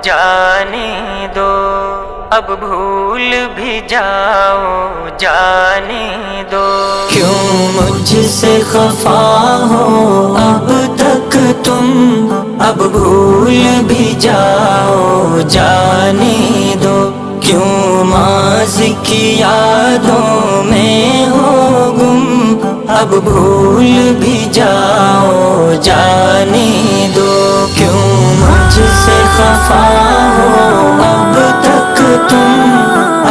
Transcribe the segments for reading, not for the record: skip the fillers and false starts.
جانے دو، اب بھول بھی جاؤ جانے دو۔ کیوں مجھ سے خفا ہو اب تک تم، اب بھول بھی جاؤ جانے دو۔ کیوں ماضی کی یادوں میں ہو گم، اب بھول بھی جاؤ جانے دو۔ کیوں مجھ سے خفا ہو اب تک تم،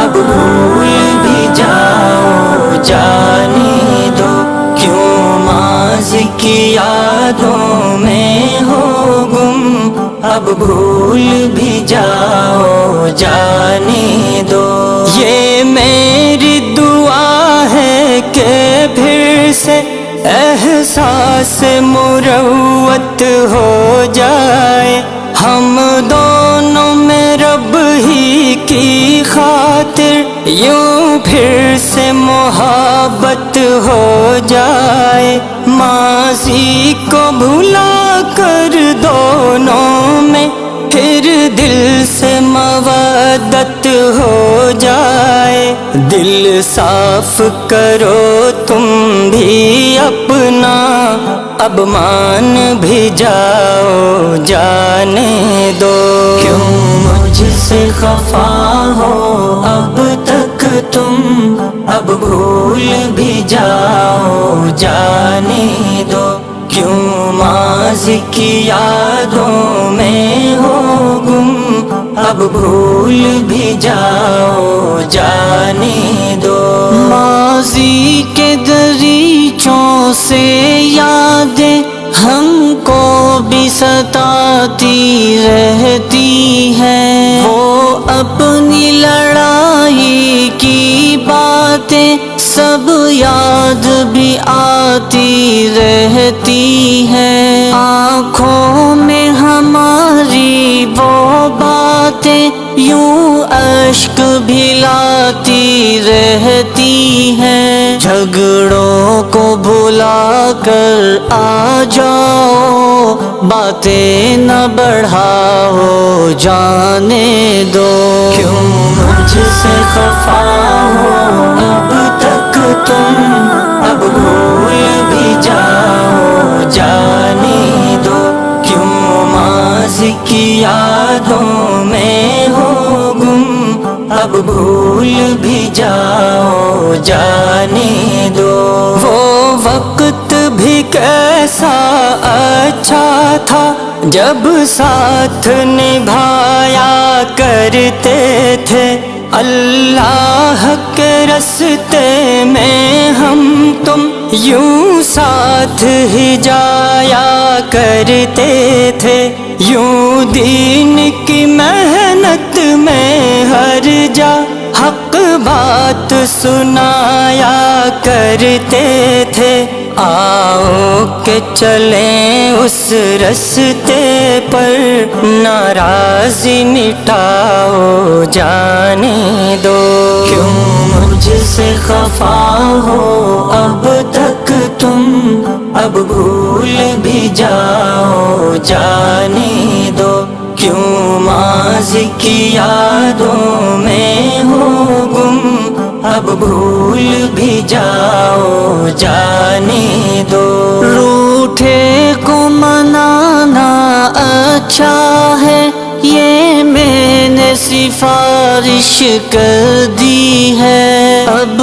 اب بھول بھی جاؤ جانے دو۔ کیوں ماضی کی یادوں میں ہو گم، اب بھول بھی جاؤ جانے دو۔ یہ میری دعا ہے کہ پھر سے احساس مروت ہو جائے، ہم دونوں میں رب ہی کی خاطر یوں پھر سے محبت ہو جائے۔ ماضی کو بھلا کر دونوں میں پھر دل سے مودت ہو جائے۔ دل صاف کرو تم بھی اپنا، اب مان بھی جاؤ جانے دو۔ کیوں مجھ سے خفا ہو اب تک تم، اب بھول بھی جاؤ جانے دو۔ کیوں ماضی کی یادوں میں ہو گم، اب بھول بھی جاؤ جانے دو۔ ماضی کے دریچوں سے یادیں ہم کو بھی ستاتی رہتی ہیں، وہ اپنی لڑائی کی باتیں سب یاد بھی آتی رہتی ہیں۔ آنکھوں میں ہماری وہ باتیں یوں اشک بھی لاتی رہتی ہیں۔ جھگڑوں کو بھلا کر آ جاؤ، باتیں نہ بڑھاؤ جانے دو۔ کیوں مجھ سے خفا ہو اب تک تم، اب بھول بھی جاؤ جانے دو۔ کیوں ماضی کی یادوں میں ہو گم، اب بھول بھی جاؤ جانے دو۔ وہ وقت بھی کیسا اچھا تھا جب ساتھ نبھایا کرتے تھے، اللہ کے راستے میں ہم تم یوں ساتھ ہی جایا کرتے تھے۔ یوں دین کی محنت میں ہر جا حق بات سنایا کرتے تھے۔ آؤ کہ چلیں اس راستے پر، ناراضی مٹاؤ جانے دو۔ کیوں مجھ سے خفا ہو اب تک تم، اب بھول بھی جاؤ جانے دو۔ کیوں ماضی کی یادوں میں ہو گم، اب بھول بھی جاؤ جانے دو۔ روٹھے کو منانا اچھا ہے، یہ میں نے سفارش کر دی ہے۔ اب